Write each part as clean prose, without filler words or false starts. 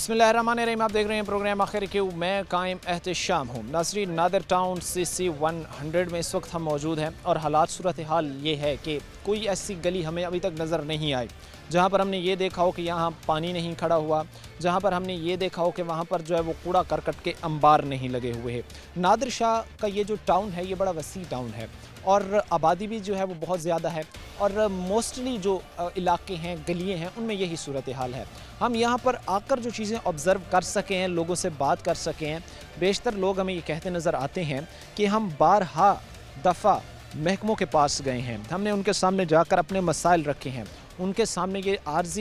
बिस्मिल्लाहिर्रहमानिर्रहीम। आप देख रहे हैं प्रोग्राम आखिर क्यों, मैं कायम एहतशाम हूँ। नाज़रीन, नादिर टाउन CC 100 में इस वक्त हम मौजूद हैं और हालात सूरत हाल ये है कि कोई ऐसी गली हमें अभी तक नज़र नहीं आई जहाँ पर हमने ये देखा हो कि यहाँ पानी नहीं खड़ा हुआ, जहाँ पर हमने ये देखा हो कि वहाँ पर जो है वो कूड़ा करकट के अंबार नहीं लगे हुए हैं। नादिर शाह का ये जो टाउन है ये बड़ा वसी टाउन है और आबादी भी जो है वो बहुत ज़्यादा है और मोस्टली जो इलाके हैं, गलियाँ हैं, उनमें यही सूरत हाल है। हम यहाँ पर आकर जो चीज़ें ऑब्ज़र्व कर सकें हैं, लोगों से बात कर सकें हैं, बेशतर लोग हमें ये कहते नज़र आते हैं कि हम बारहा दफ़ा महकमों के पास गए हैं, हमने उनके सामने जाकर अपने मसाइल रखे हैं, उनके सामने ये अर्ज़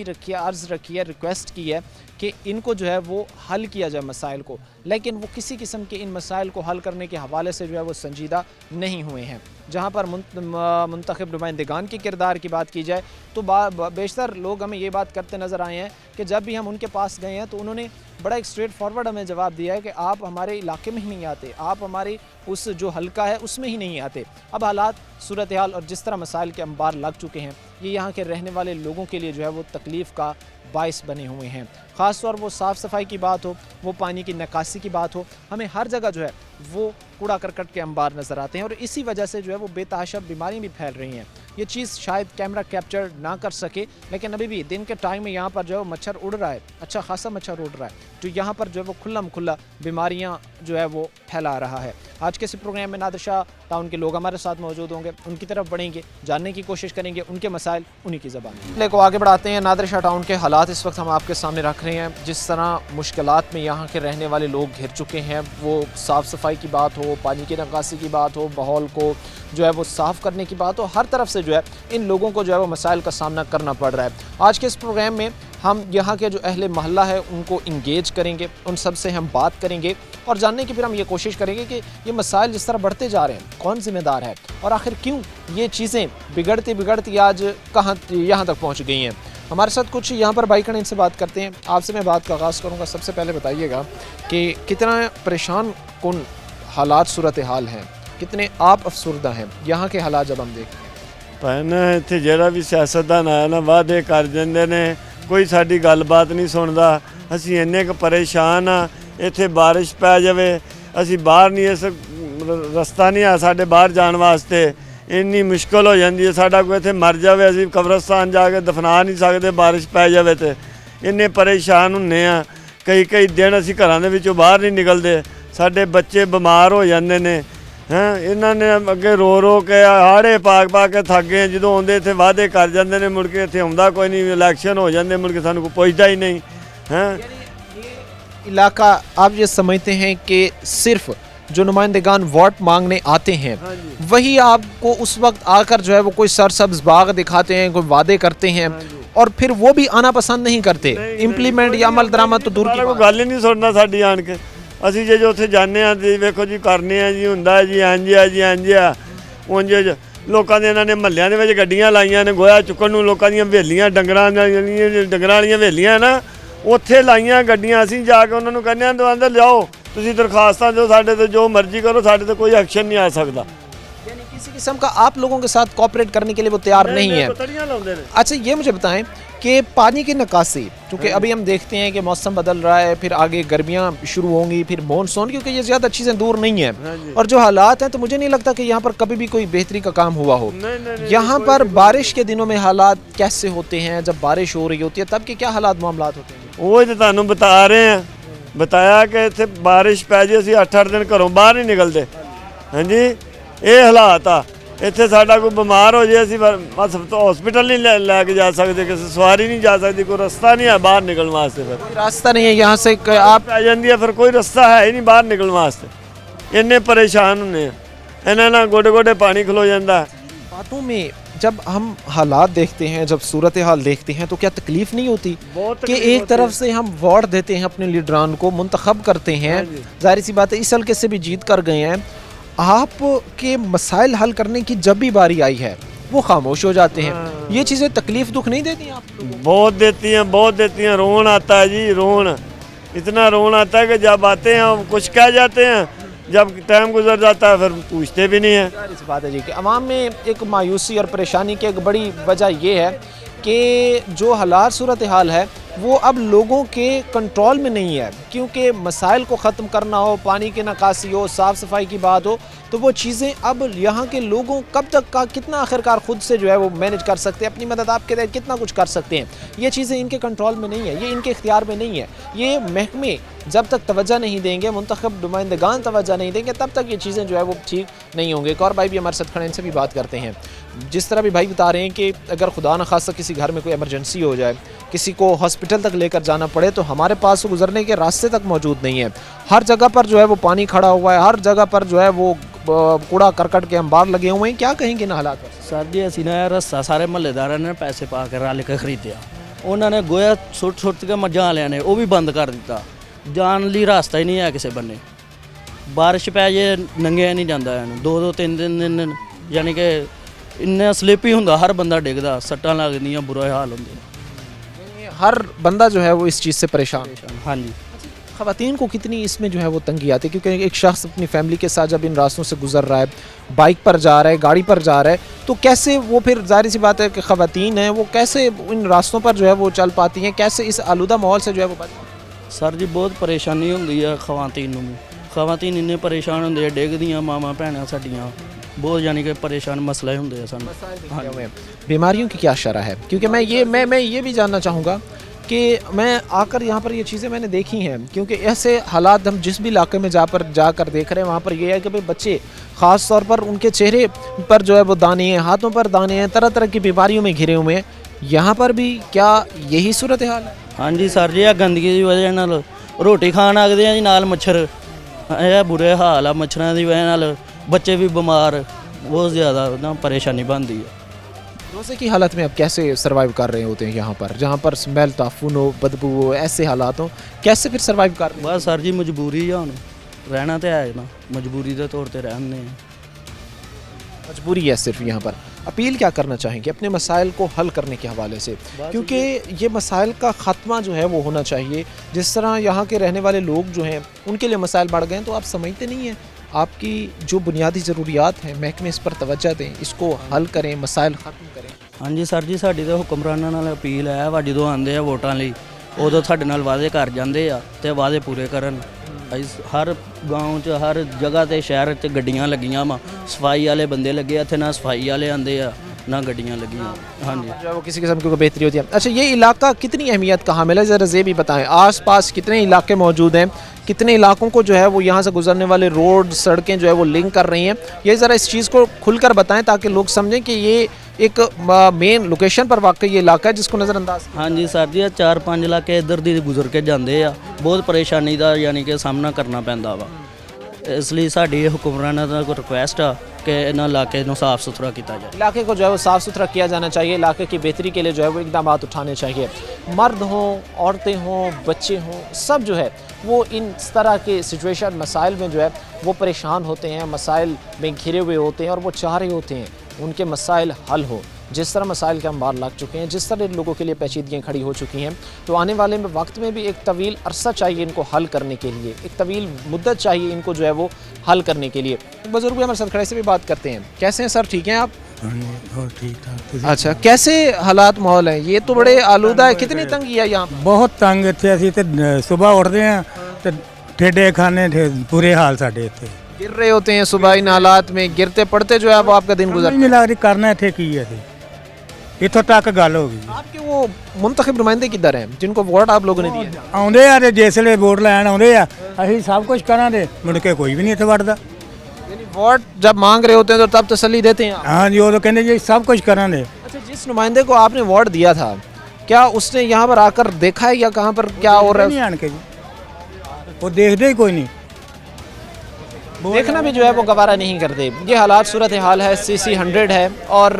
रखी है, रिक्वेस्ट की है कि इनको जो है वो हल किया जाए मसाइल को, लेकिन वो किसी किस्म के इन मसाइल को हल करने के हवाले से जो है वो संजीदा नहीं हुए हैं। जहाँ पर मुंतखब नुमाइंदगान के किरदार की बात की जाए तो बेशतर लोग हमें ये बात करते नज़र आए हैं कि जब भी हम उनके पास गए हैं तो उन्होंने बड़ा एक स्ट्रेट फॉरवर्ड हमें जवाब दिया है कि आप हमारे इलाके में ही नहीं आते, आप हमारे उस जो हल्का है उसमें ही नहीं आते। अब हालात, सूरत हाल और जिस तरह मसाइल के अंबार लग चुके हैं, ये यहाँ के रहने वाले लोगों के लिए जो है वो तकलीफ़ का बाइस बने हुए हैं। ख़ास तौर वो साफ़ सफाई की बात हो, वो पानी की निकासी की बात हो, हमें हर जगह जो है वो कूड़ा करकट के अंबार नज़र आते हैं और इसी वजह से जो है वो बेतहाशा बीमारियाँ भी फैल रही हैं। ये चीज़ शायद कैमरा कैप्चर ना कर सके, लेकिन अभी भी दिन के टाइम में यहाँ पर जो है मच्छर उड़ रहा है, अच्छा खासा मच्छर उड़ रहा है, जो यहाँ पर जो है वो खुल्ला बीमारियाँ जो है वो फैला रहा है। आज के इस प्रोग्राम में नादिर शाह टाउन के लोग हमारे साथ मौजूद होंगे, उनकी तरफ बढ़ेंगे, जानने की कोशिश करेंगे उनके मसाइल उन्हीं की ज़बान में। को आगे बढ़ाते हैं। नादिर शाह टाउन के हालात इस वक्त हम आपके सामने रख रहे हैं। जिस तरह मुश्किलात में यहाँ के रहने वाले लोग घिर चुके हैं, वो साफ़ सफाई की बात हो, पानी की निकासी की बात हो, माहौल को जो है वो साफ़ करने की बात हो, हर तरफ से जो है इन लोगों को जो है वो मसाइल का सामना करना पड़ रहा है। आज के इस प्रोग्राम में हम यहाँ के जो अहले महल्ला है उनको इंगेज करेंगे, उन सब से हम बात करेंगे और जानने की फिर हम ये कोशिश करेंगे कि ये मसाइल जिस तरह बढ़ते जा रहे हैं कौन ज़िम्मेदार है और आखिर क्यों ये चीज़ें बिगड़ती आज कहाँ यहाँ तक पहुँच गई हैं। हमारे साथ कुछ यहाँ पर भाई खड़े, इनसे बात करते हैं। आपसे मैं बात का आगाज़ करूँगा। सबसे पहले बताइएगा कि कितना परेशान कौन हालात सूरत हाल हैं, कितने आप अफसरदा हैं यहाँ के हालात जब हम देखते हैं। ਭੈਣ ਇੱਥੇ ਜਿਹੜਾ ਵੀ ਸਿਆਸਤਦਾਨ ਆਇਆ ਨਾ ਵਾਅਦੇ ਕਰ ਜਾਂਦੇ ਨੇ, ਕੋਈ ਸਾਡੀ ਗੱਲਬਾਤ ਨਹੀਂ ਸੁਣਦਾ। ਅਸੀਂ ਇੰਨੇ ਕੁ ਪਰੇਸ਼ਾਨ ਆ, ਇੱਥੇ ਬਾਰਿਸ਼ ਪੈ ਜਾਵੇ ਅਸੀਂ ਬਾਹਰ ਨਹੀਂ, ਇਸ ਰਸਤਾ ਨਹੀਂ ਆ ਸਾਡੇ ਬਾਹਰ ਜਾਣ ਵਾਸਤੇ, ਇੰਨੀ ਮੁਸ਼ਕਲ ਹੋ ਜਾਂਦੀ ਹੈ। ਸਾਡਾ ਕੋਈ ਇੱਥੇ ਮਰ ਜਾਵੇ ਅਸੀਂ ਕਬਰਸਤਾਨ ਜਾ ਕੇ ਦਫਨਾ ਨਹੀਂ ਸਕਦੇ, ਬਾਰਿਸ਼ ਪੈ ਜਾਵੇ ਤੇ ਇੰਨੇ ਪਰੇਸ਼ਾਨ ਹੁੰਨੇ ਆ। ਕਈ ਦਿਨ ਅਸੀਂ ਘਰਾਂ ਦੇ ਵਿੱਚੋਂ ਬਾਹਰ ਨਹੀਂ ਨਿਕਲਦੇ, ਸਾਡੇ ਬੱਚੇ ਬਿਮਾਰ ਹੋ ਜਾਂਦੇ ਨੇ। ਇਹਨਾਂ ਨੇ ਅੱਗੇ ਰੋ ਕੇ ਹਾੜੇ ਪਾ ਕੇ ਥੱਕ ਗਏ। ਜਦੋਂ ਆਉਂਦੇ ਇੱਥੇ ਵਾਅਦੇ ਕਰ ਜਾਂਦੇ ਨੇ, ਮੁੜ ਕੇ ਇੱਥੇ ਆਉਂਦਾ ਕੋਈ ਨਹੀਂ, ਇਲੈਕਸ਼ਨ ਹੋ ਜਾਂਦੇ, ਮੁੜ ਕੇ ਸਾਨੂੰ ਕੋਈ ਪੁੱਛਦਾ ਹੀ नहीं है। इलाका आप ये समझते हैं कि सिर्फ जो नुमाइंदगान वोट मांगने आते हैं वही आपको उस वक्त आकर जो है वो कोई सरसब्ज बाग दिखाते हैं, कोई वादे करते हैं और फिर वो भी आना पसंद नहीं करते, इम्प्लीमेंट या अमल दरामद तो दूर की गल ही नहीं सुनना साडी आन के। ਅਸੀਂ ਜੇ ਉੱਥੇ ਜਾਂਦੇ ਹਾਂ ਜੀ ਵੇਖੋ ਜੀ ਕਰਨੇ ਆ ਜੀ, ਹੁੰਦਾ ਜੀ ਇੰਝ ਆ ਉਂਝ ਲੋਕਾਂ ਦੇ ਇਹਨਾਂ ਨੇ ਮਹੱਲਿਆਂ ਦੇ ਵਿੱਚ ਗੱਡੀਆਂ ਲਾਈਆਂ ਨੇ ਗੋਹਾ ਚੁੱਕਣ ਨੂੰ, ਲੋਕਾਂ ਦੀਆਂ ਹਵੇਲੀਆਂ ਡੰਗਰਾਂ ਵਾਲੀਆਂ ਹਵੇਲੀਆਂ ਨਾ ਉੱਥੇ ਲਾਈਆਂ ਗੱਡੀਆਂ। ਅਸੀਂ ਜਾ ਕੇ ਉਹਨਾਂ ਨੂੰ ਕਹਿੰਦੇ ਹਾਂ ਅੰਦਰ ਲਿਆਓ, ਤੁਸੀਂ ਦਰਖਾਸਤਾਂ ਦਿਓ, ਸਾਡੇ ਤੇ ਜੋ ਮਰਜ਼ੀ ਕਰੋ, ਸਾਡੇ ਤੇ ਕੋਈ ਐਕਸ਼ਨ नहीं आ सकता। यानी किसी किस्म का आप लोगों के साथ कोऑपरेट करने के लिए वो तैयार नहीं है। अच्छा ये मुझे बताएं कि पानी की निकासी, क्योंकि अभी हम देखते हैं कि मौसम बदल रहा है, फिर आगे गर्मियाँ शुरू होंगी, फिर मानसून, क्योंकि ये ज़्यादा चीज़ें दूर नहीं हैं और जो हालात हैं तो मुझे नहीं लगता कि यहाँ पर कभी भी कोई बेहतरी का काम हुआ हो। यहाँ पर बारिश के दिनों में हालात कैसे होते हैं, जब बारिश हो रही होती है तब के क्या हालात मामलात होते हैं? वो तो तुहानू बता रहे हैं, बताया कि इत्थे बारिश पै जाए असीं 8-8 दिन घरों बाहर नहीं निकलते। हाँ जी, ये हालात आ। ਇੱਥੇ ਸਾਡਾ ਕੋਈ ਬਿਮਾਰ ਹੋ ਜਾਏ ਅਸੀਂ ਬਸ ਹਸਪੀਟਲ ਨਹੀਂ ਲੈ ਕੇ ਜਾ ਸਕਦੇ, ਕਿਸੇ ਸਵਾਰੀ ਨਹੀਂ ਜਾ ਸਕਦੀ, ਕੋਈ ਰਸਤਾ ਨਹੀਂ ਹੈ ਬਾਹਰ ਨਿਕਲਣ ਵਾਸਤੇ। ਫਿਰ कोई रास्ता नहीं है यहाँ से आप ਆ ਜਾਂਦੀ ਹੈ, ਫਿਰ ਕੋਈ ਰਸਤਾ ਹੈ ਹੀ ਨਹੀਂ ਬਾਹਰ ਨਿਕਲਣ ਵਾਸਤੇ। ਇੰਨੇ ਪਰੇਸ਼ਾਨ ਹੁੰਦੇ ਆ, ਇਹਨਾਂ ਨਾਲ ਗੋਡੇ ਪਾਣੀ ਖਲੋ ਜਾਂਦਾ। बातों में जब हम हालात देखते हैं, जब सूरत हाल देखते हैं तो क्या तकलीफ़ नहीं होती कि एक तरफ से हम वोट देते हैं, अपने लीडरान को मुंतखब करते हैं, ज़ाहिर सी बात है इस हल्के से भी जीत कर गए हैं, आप के मसाइल हल करने की जब भी बारी आई है वो खामोश हो जाते हैं। ये चीज़ें तकलीफ़ दुख नहीं देती हैं आप लोगों को? बहुत देती हैं। रोन आता है जी, रोन इतना रोन आता है कि जब आते हैं कुछ कह जाते हैं, जब टाइम गुजर जाता है फिर पूछते भी नहीं हैं। इस बात है जी कि अवाम में एक मायूसी और परेशानी की एक बड़ी वजह ये है कि जो हालात सूरत हाल है وہ اب لوگوں کے کنٹرول میں نہیں ہے، کیونکہ مسائل کو ختم کرنا ہو، پانی کی نکاسی ہو، صاف صفائی کی بات ہو، تو وہ چیزیں اب یہاں کے لوگوں کب تک کا کتنا آخرکار خود سے جو ہے وہ مینج کر سکتے ہیں، اپنی مدد آپ کے تحت کتنا کچھ کر سکتے ہیں، یہ چیزیں ان کے کنٹرول میں نہیں ہے، یہ ان کے اختیار میں نہیں ہے۔ یہ محکمے جب تک توجہ نہیں دیں گے، منتخب نمائندگان توجہ نہیں دیں گے، تب تک یہ چیزیں جو ہے وہ ٹھیک نہیں ہوں گے۔ ایک اور بھائی بھی ہمارے ساتھ کھڑے ہیں، ان سے بھی بات کرتے ہیں۔ جس طرح بھی بھائی بتا رہے ہیں کہ اگر خدا نخواستہ کسی گھر میں کوئی ایمرجنسی ہو جائے، کسی کو ہاسپٹل تک لے کر جانا پڑے، تو ہمارے پاس گزرنے کے راستے تک موجود نہیں ہے۔ ہر جگہ پر جو ہے وہ پانی کھڑا ہوا ہے، ہر جگہ پر جو ہے وہ کوڑا کرکٹ کے انبار لگے ہوئے ہیں۔ کیا کہیں گے ان حالات پر؟ سر جی اسی نے رسہ سارے محلے داروں نے پیسے پا کے رل کے خریدیا، انہوں نے گویا سٹ کے مجھاں والوں نے وہ بھی بند کر دیتا، جان لی راستہ ہی نہیں ہے کسی بنے۔ بارش پہ جے ننگیا نہیں جاتا، دو تین دن یعنی کہ انہیں سلپ ہی ہوں، ہر بندہ ڈگتا، سٹاں لگدیاں، برا حال ہوندے۔ ہر بندہ جو ہے وہ اس چیز سے پریشان ہے۔ ہاں جی، خواتین کو کتنی اس میں جو ہے وہ تنگی آتی ہے، کیونکہ ایک شخص اپنی فیملی کے ساتھ جب ان راستوں سے گزر رہا ہے، بائک پر جا رہا ہے، گاڑی پر جا رہا ہے، تو کیسے وہ پھر ظاہر سی بات ہے کہ خواتین ہیں وہ کیسے ان راستوں پر جو ہے وہ چل پاتی ہیں، کیسے اس آلودہ ماحول سے جو ہے وہ بچ پاتی ہیں؟ سر جی بہت پریشانی ہوندی ہے خواتین نوں بھی، خواتین انہیں پریشان ہوندے ڈگدیاں، ماواں بھیناں ساڈیاں بہت یعنی کہ پریشان مسئلے ہوندے ہیں سانوں۔ بیماریوں کی کیا شرح ہے؟ کیونکہ میں یہ بھی جاننا چاہوں گا کہ میں آ کر یہاں پر یہ چیزیں میں نے دیکھی ہیں، کیونکہ ایسے حالات ہم جس بھی علاقے میں جا کر دیکھ رہے ہیں، وہاں پر یہ ہے کہ بچے خاص طور پر ان کے چہرے پر جو ہے وہ دانے ہیں، ہاتھوں پر دانے ہیں، طرح طرح کی بیماریوں میں گھرے ہوئے ہیں۔ یہاں پر بھی کیا یہی صورتحال ہے؟ ہاں جی سر جی، گندگی کی وجہ نال روٹی کھان آگتے ہیں جی، نال مچھر، یہ برے حال ہے مچھراں کی وجہ نال، بچے بھی بیمار، بہت زیادہ نا پریشانی بنتی ہے۔ روزے کی حالت میں اب کیسے سروائیو کر رہے ہوتے ہیں یہاں پر، جہاں پر اسمیل، تعفن ہو، بدبو ہو، ایسے حالات ہوں، کیسے پھر سروائیو کر رہے ہیں؟ بس سر جی مجبوری ہے، ہن رہنا تو ہے نا، مجبوری کے طور پہ رہنے ہیں۔ مجبوری ہے صرف یہاں پر۔ اپیل کیا کرنا چاہیں گے اپنے مسائل کو حل کرنے کے حوالے سے؟ کیونکہ یہ مسائل کا خاتمہ جو ہے وہ ہونا چاہیے۔ جس طرح یہاں کے رہنے والے لوگ جو ہیں ان کے لیے مسائل بڑھ گئے ہیں، تو آپ سمجھتے نہیں ہیں آپ کی جو بنیادی ضروریات ہیں، محکمے اس پر توجہ دیں، اس کو حل کریں، مسائل ختم کریں۔ ہاں جی سر جی، ساڈی تو حکمراناں نال اپیل ہے وا، جدوں آندے آ ووٹاں لئی ادوں ساڈے نال وعدے کر جاندے آ تے وعدے پورے کرن۔ ہر گاؤں چ ہر جگہ تے شہر چ گڈیاں لگیاں وا، صفائی والے بندے لگے، اتنے نہ صفائی والے آندے آ نہ گڈیاں لگیاں۔ ہاں جی، جو ہے وہ کسی قسم کی کوئی بہتری ہوتی ہے۔ اچھا، یہ علاقہ کتنی اہمیت کا حامل ہے، ذرا یہ بھی بتائیں، آس پاس کتنے علاقے موجود ہیں، کتنے علاقوں کو جو ہے وہ یہاں سے گزرنے والے روڈ، سڑکیں جو ہے وہ لنک کر رہی ہیں؟ یہ ذرا اس چیز کو کھل کر بتائیں تاکہ لوگ سمجھیں کہ یہ ایک مین لوکیشن پر واقع یہ علاقہ ہے جس کو نظر انداز۔ ہاں جی سر جی، 4-5 علاقے ادھر دی گزر کے جاندے آ، بہت پریشانی دا یعنی کہ سامنا کرنا پیندا وا۔ اس لیے ساڈی حکمراناں دا کوئی ریکویسٹ آ کہ انہاں علاقے نوں صاف ستھرا کیتا جائے، علاقے کو جو ہے وہ صاف ستھرا کیا جانا چاہیے، علاقے کی بہتری کے لیے جو ہے وہ اقدامات اٹھانے چاہیے۔ مرد ہوں، عورتیں ہوں، بچے ہوں، سب جو ہے وہ ان طرح کے سچویشن، مسائل میں جو ہے وہ پریشان ہوتے ہیں، مسائل میں گھرے ہوئے ہوتے ہیں، اور وہ چاہ رہے ہوتے ہیں ان کے مسائل حل ہو۔ جس طرح مسائل کے انبار لگ چکے ہیں، جس طرح لوگوں کے لیے پیچیدگیاں کھڑی ہو چکی ہیں، تو آنے والے وقت میں بھی ایک طویل عرصہ چاہیے ان کو حل کرنے کے لیے، ایک طویل مدت چاہیے ان کو جو ہے وہ حل کرنے کے لیے۔ بزرگ بھی ہمارے ساتھ کھڑے سے بھی بات کرتے ہیں۔ کیسے ہیں سر، ٹھیک ہیں آپ؟ ٹھیک ٹھاک۔ اچھا، کیسے حالات ماحول ہیں؟ یہ تو بڑے آلودہ ہے، کتنی تنگی ہے یہاں پر؟ بہت تنگ اتنے، اسی تے صبح اٹھتے ہیں تو ٹھیڈے کھانے برے حال ساڈے اتنے، گر رہے ہوتے ہیں صبح ان حالات میں، گرتے پڑتے جو ہے وہ آپ کا دن گزرتا نہیں لگ رہی کرنا اتنے کی ہے، اتوں تک گل ہو گئی۔ آپ کے وہ منتخب نمائندے کدھر ہیں جن کو ووٹ آپ لوگوں نے دیا؟ آدھے آ جسے ووٹ لین آدھے آ، اسی سب کچھ کرا دے، مڑ کے کوئی بھی نہیں اتنے وڑتا۔ یعنی ووٹ جب مانگ رہے ہوتے ہیں تو تب تسلی دیتے ہیں آپ؟ ہاں جی، وہ تو کہتے جی سب کچھ کرا دے۔ اچھا، جس نمائندے کو آپ نے ووٹ دیا تھا، کیا اس نے یہاں پر آ کر دیکھا ہے یا کہاں پر کیا ہو رہا نہیں ہے؟ آن کے جی، وہ دیکھتے ہی کوئی نہیں، دیکھنا بھی جو ہے وہ گوارہ نہیں کرتے۔ یہ حالات صورتحال ہے، CC 100 ہے، اور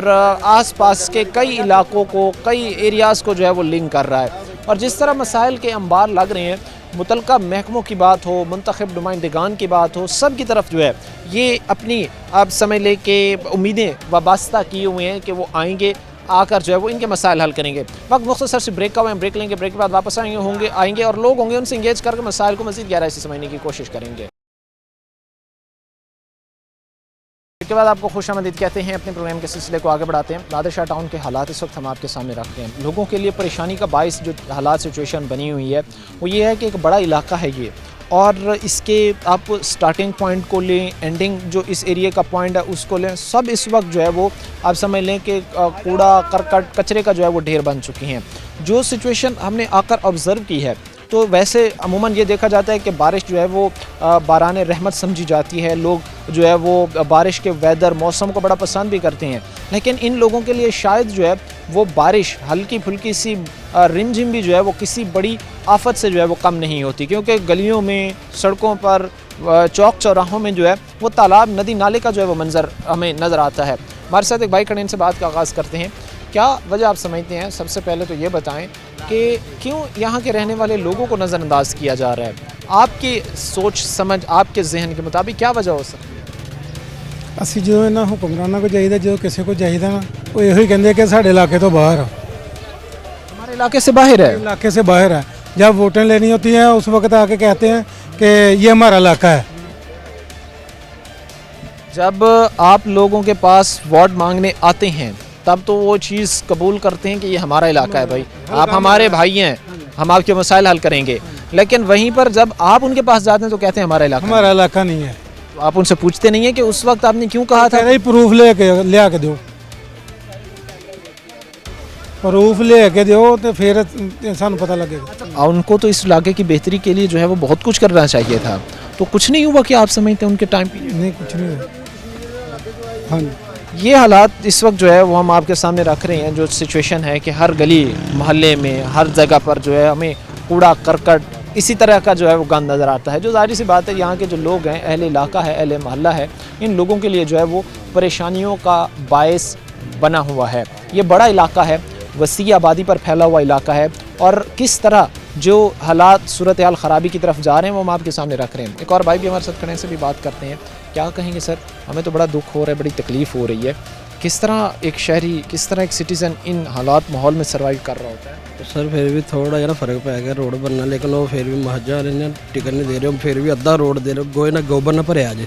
آس پاس کے کئی علاقوں کو، کئی ایریاز کو جو ہے وہ لنک کر رہا ہے، اور جس طرح مسائل کے انبار لگ رہے ہیں، متعلقہ محکموں کی بات ہو، منتخب نمائندگان کی بات ہو، سب کی طرف جو ہے یہ اپنی آپ سمجھ لیں کہ امیدیں وابستہ کیے ہوئے ہیں کہ وہ آئیں گے، آ کر جو ہے وہ ان کے مسائل حل کریں گے۔ وقت مختصر سے بریک کا ہوا ہے، بریک لیں گے، بریک کے بعد واپس آئیں گے اور لوگ ہوں گے، ان سے انگیج کر کے مسائل کو مزید گہرائی سے سمجھنے کی کوشش کریں گے۔ इसके बाद आपको खुश आमदीद कहते हैं। अपने प्रोग्राम के सिलसिले को आगे बढ़ाते हैं। नादिर शाह टाउन के हालात इस वक्त हम आपके सामने रखते हैं। लोगों के लिए परेशानी का बाइस जो हालात सिचुएशन बनी हुई है वो ये है कि एक बड़ा इलाका है ये, और इसके आप स्टार्टिंग पॉइंट को लें, एंडिंग जो इस एरिया का पॉइंट है उसको लें, सब इस वक्त जो है वो आप समझ लें कि कूड़ा करकट कचरे का जो है वो ढेर बन चुकी हैं। जो सिचुएशन हमने आकर ऑब्ज़र्व की है तो वैसे अमूमन ये देखा जाता है कि बारिश जो है वो बारान रहमत समझी जाती है। लोग जो है वो बारिश के वेदर मौसम को बड़ा पसंद भी करते हैं, लेकिन इन लोगों के लिए शायद जो है वो बारिश हल्की फुल्की सी रिमझिम भी जो है वो किसी बड़ी आफत से जो है वो कम नहीं होती, क्योंकि गलियों में, सड़कों पर, चौक चौराहों में जो है वो तालाब, नदी, नाले का जो है वो मंज़र हमें नज़र आता है। हमारे साथ एक भाई खड़े, इनसे बात का आगाज़ करते हैं। क्या वजह आप समझते हैं? सबसे पहले तो ये बताएं कि क्यों यहाँ के रहने वाले लोगों को नज़रअंदाज किया जा रहा है? आपकी सोच समझ, आपके जहन के मुताबिक क्या वजह हो सकती है? ਅਸੀਂ ਜੋ ਇਹਨਾਂ ਹੁਕਮਰਾਨਾਂ ਕੋ ਚਾਹੀਦਾ, ਜੋ ਕਿਸੇ ਕੋ ਚਾਹੀਦਾ ਨਾ, ਉਹ ਇਹੋ ਹੀ ਕਹਿੰਦੇ ਕਿ ਸਾਡੇ ਇਲਾਕੇ ਤੋਂ ਬਾਹਰ ਆ, हमारे इलाके से बाहर है। इलाके से बाहर है। जब वोटें लेनी होती हैं उस वक्त आके कहते हैं कि ये हमारा इलाका है। जब आप लोगों के पास वोट मांगने आते हैं तब तो वो चीज़ कबूल करते हैं कि ये हमारा इलाका है, भाई आप हमारे भाई हैं, हम आपके मसाइल हल करेंगे, लेकिन वहीं पर जब आप उनके पास जाते हैं तो कहते हैं हमारा इलाका है। हमारा इलाका नहीं है। तो आप उनसे पूछते नहीं हैं कि उस वक्त आपने क्यों कहा था? ही प्रूफ ले के दो, प्रूफ ले के दो तो फिर सानू पता लगेगा। उनको तो इस इलाके की बेहतरी के लिए जो है वो बहुत कुछ करना चाहिए था, तो कुछ नहीं हुआ कि आप समझते हैं उनके टाइम पे? नहीं, कुछ नहीं हुआ। हाँ, ये हालात इस वक्त जो है वो हम आपके सामने रख रहे हैं। जो सिचुएशन है कि हर गली मोहल्ले में, हर जगह पर जो है हमें कूड़ा करकट इसी तरह का जो है वो गंद नज़र आता है, जो ज़ाहिर सी बात है यहाँ के जो लोग हैं, अहले इलाका है, अहले मोहल्ला है, इन लोगों के लिए जो है वो परेशानियों का बायस बना हुआ है। ये बड़ा इलाका है, वसी आबादी पर फैला हुआ इलाका है, और किस तरह जो हालात सूरत हाल ख़राबी की तरफ जा रहे हैं वो हम आपके सामने रख रहे हैं। एक और भाई भी हमारे साथ खड़े से भी बात करते हैं। क्या कहेंगे सर? हमें तो बड़ा दुख हो रहा है, बड़ी तकलीफ़ हो रही है। किस तरह एक शहरी, किस तरह एक सिटीज़न इन हालात माहौल में सर्वाइव कर रहा होता है? तो सर फिर भी थोड़ा जरा फर्क पै गया रोड बनना, लेकिन वो फिर भी महाजा ने टिकट नहीं दे रहे, फिर भी अद्धा रोड दे रहे, गोए ना गोबर ना भरे आज,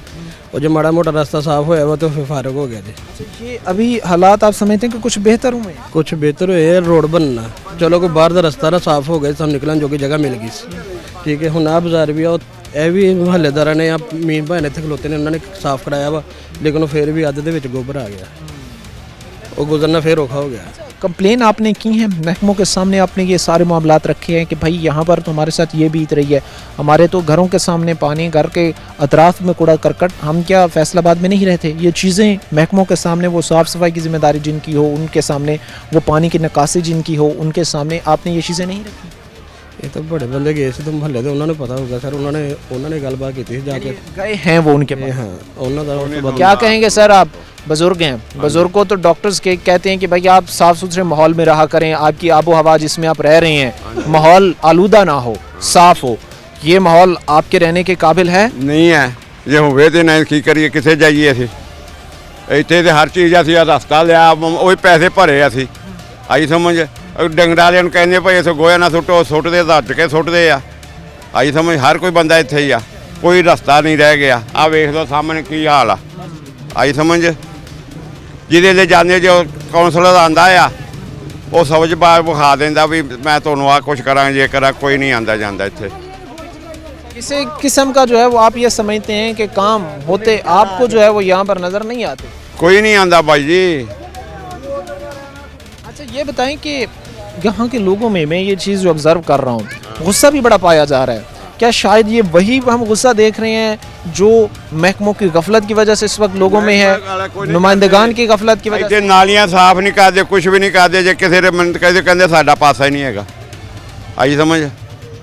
और जो माड़ा मोटा रास्ता साफ होया वो तो फिर फारग हो गया जी। ये अभी हालात आप समझते हैं कि कुछ बेहतर हुए हैं? कुछ बेहतर हुए, रोड बनना, चलो कोई बाहर का रास्ता ना साफ हो गया, सब निकलन जो कि जगह मिल गई, ठीक है। हुण आ बाजार भी आओ, ਇਹ ਵੀ ਮਹੱਲੇਦਾਰਾਂ ਨੇ ਆ ਮੀਨ ਭਾਈ ਨੇ ਇੱਥੇ ਖਲੋਤੇ ਨੇ, ਉਹਨਾਂ ਨੇ ਸਾਫ਼ ਕਰਾਇਆ ਵਾ, ਲੇਕਿਨ ਉਹ ਫਿਰ ਵੀ ਅੱਧ ਦੇ ਵਿੱਚ ਗੋਬਰ ਆ ਗਿਆ, ਉਹ ਗੁਜ਼ਰਨਾ ਫਿਰ ਔਖਾ हो गया। कंप्लेन आपने की है महकमों के सामने? आपने ये सारे मामलात रखे हैं कि भाई यहाँ पर तो हमारे साथ ये बीत रही है, हमारे तो घरों के सामने पानी, घर के अतराफ में कूड़ा करकट, हम क्या फैसलाबाद में नहीं रहते? ये चीज़ें महकमों के सामने, वो साफ़ सफाई की जिम्मेदारी जिनकी हो उनके सामने, वो पानी की निकासी जिनकी हो उनके सामने, आपने ये चीज़ें नहीं रखी? ਇਹ ਤਾਂ ਬੜੇ ਬੰਦੇ ਗਏ ਸੀ ਤੇ ਮਹੱਲੇ ਦੇ, ਉਹਨਾਂ ਨੂੰ ਪਤਾ ਹੋਊਗਾ ਸਰ, ਉਹਨਾਂ ਨੇ ਗੱਲਬਾਤ ਕੀਤੀ ਸੀ ਜਾ ਕੇ। गए हैं वो उनके पास? ਹਾਂ ਉਹਨਾਂ ਦਾ ਉਸ ਤੋਂ ਬਾਅਦ क्या कहेंगे सर? आप बुज़ुर्ग हैं, बुज़ुर्ग को तो डॉक्टर्स के कहते हैं कि भाई आप साफ़ सुथरे माहौल में रहा करें, आपकी आबो हवा जिसमें आप रह रहे हैं माहौल आलूदा ना हो, साफ़ हो। ये माहौल आपके रहने के काबिल है? नहीं है। जे होवे तो नहीं की करिए, किसे जाइए असी? इतने तो हर चीज़ असी रस्ता लिया, वही पैसे भरे असी, आई समझ। डंगर वाले कहते भाई इस गोया ना सुटो, सुटते रज के सुटते आ, आई समझ। हर कोई बंदा इत्थे ही आ, कोई रस्ता नहीं रह गया। आ वेख लो सामने की हाल आ, आई समझ। जिहदे ले जाने जो कौंसलर आंदा आ वो समझ बार विखा देंदा भी मैं तुहानूं आ कुछ करां, ये करा, कोई नहीं आंदा जांदा इत्थे। किसी किस्म का जो है वो आप ये समझते हैं कि काम होते आपको जो है वो यहाँ पर नज़र नहीं आते? कोई नहीं आंदा भाई जी। अच्छा ये बताएं कि यहाँ के लोगों में मैं ये चीज़ जो ऑब्ज़र्व कर रहा हूँ, गुस्सा भी बड़ा पाया जा रहा है। क्या शायद ये वही हम गुस्सा देख रहे हैं जो महकमों की गफलत की वजह से इस वक्त लोगों में है, नुमाइंदगान की गफलत की वजह से? नालियां साफ नहीं करते, कुछ भी नहीं करते। जे किसी ने मिनट कहते साडा पासा ही नहीं है, आई समझ।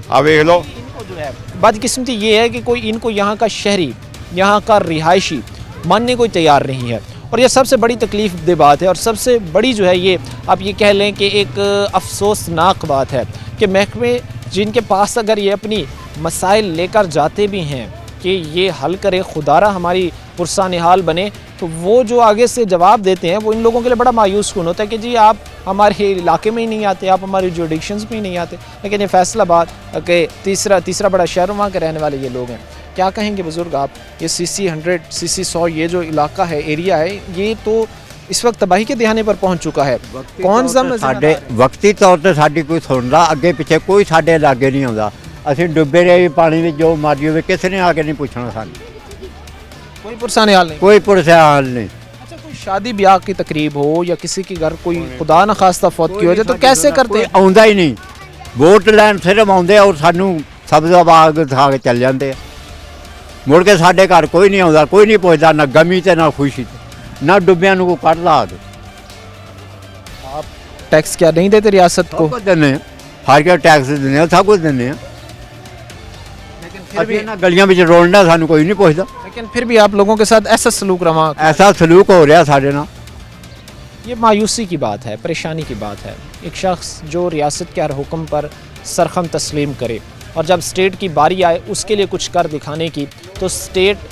आ वेख लो, जो है बदकिस्मती ये है कि कोई इनको यहाँ का शहरी, यहाँ का रिहायशी मानने को तैयार नहीं है, और ये सबसे बड़ी तकलीफ दे बात है, और सबसे बड़ी जो है ये आप ये कह लें कि एक अफसोसनाक बात है कि महकमे जिनके पास अगर ये अपनी मसाइल लेकर जाते भी हैं कि ये हल करे, खुदारा हमारी पुरसान हाल बने, तो वो जो आगे से जवाब देते हैं वो इन लोगों के लिए बड़ा मायूस कुन होता है कि जी आप हमारे इलाके में ही नहीं आते, आप हमारे जुडिक्शंस में ही नहीं आते। लेकिन ये फैसलाबाद के तीसरा बड़ा शहर, वहाँ के रहने वाले ये लोग हैं। क्या कहेंगे बुज़ुर्ग आप? ये CC 100 CC 100 ये जो इलाका है, एरिया है, ये तो इस वक्त तबाही के दहाने पर पहुंच चुका है। कौन सा ਸਾਡੇ ਵਕਤੀ ਤੌਰ ਤੇ ਸਾਡੀ ਕੋਈ ਸੁਣਦਾ, ਅੱਗੇ ਪਿੱਛੇ ਕੋਈ ਸਾਡੇ ਲਾਗੇ ਨਹੀਂ ਆਉਂਦਾ। ਅਸੀਂ ਡੁੱਬੇ ਰਹੇ ਪਾਣੀ ਵਿੱਚ, ਜੋ ਮਰਜ਼ੀ ਹੋਵੇ, ਕਿਸੇ ਨੇ ਆ ਕੇ ਨਹੀਂ ਪੁੱਛਣਾ ਸਾਨੂੰ, कोई पुरसाने हाल नहीं? ਕੋਈ ਪੁੱਛਿਆ ਹਾਲ ਨਹੀਂ। अच्छा, कोई शादी ब्याह की तकरीब हो या किसी के घर कोई खुदा न खास्ता फौत की हो जाए तो कैसे करते ਕੋਈ हैं? ਆਉਂਦਾ ਹੀ ਨਹੀਂ। ਵੋਟ ਲੈਣ ਸਿਰਫ ਆਉਂਦੇ ਆ ਔਰ ਸਾਨੂੰ ਸਭ ਦਾ ਬਾਗ ਦਿਖਾ ਕੇ ਚੱਲ ਜਾਂਦੇ ਆ। ਮੁੜ ਕੇ ਸਾਡੇ ਘਰ ਕੋਈ ਨਹੀਂ ਆਉਂਦਾ, ਕੋਈ ਨਹੀਂ ਪੁੱਛਦਾ, ਨਾ ਗਮੀ ਤੇ ਨਾ ਖੁਸ਼ੀ ਤੇ, ਨਾ ਡੁੱਬਿਆਂ ਨੂੰ ਕੋਈ ਕੱਢਦਾ ਆ ਕੇ। टैक्स क्या नहीं देते रियासत को? ਸਭ ਕੁਝ ਦਿੰਦੇ ਆ, ਹਰ ਕੇ ਟੈਕਸ ਦਿੰਦੇ ਆ, ਸਭ ਕੁਝ ਦਿੰਦੇ ਆ। लेकिन फिर ਅਸੀਂ भी ਇਹਨਾਂ ਗਲੀਆਂ ਵਿੱਚ ਰੋਲਣਾ, ਸਾਨੂੰ ਕੋਈ ਨਹੀਂ ਪੁੱਛਦਾ। लेकिन फिर भी आप लोगों के साथ ऐसा सलूक रवा, ਐਸਾ ਸਲੂਕ ਹੋ ਰਿਹਾ ਸਾਡੇ ਨਾਲ। ये मायूसी की बात है, परेशानी की बात है। एक शख्स जो रियासत के हर हुक्म पर सरखम तस्लीम करे और जब स्टेट की बारी आए उसके लिए कुछ कर दिखाने की, तो स्टेट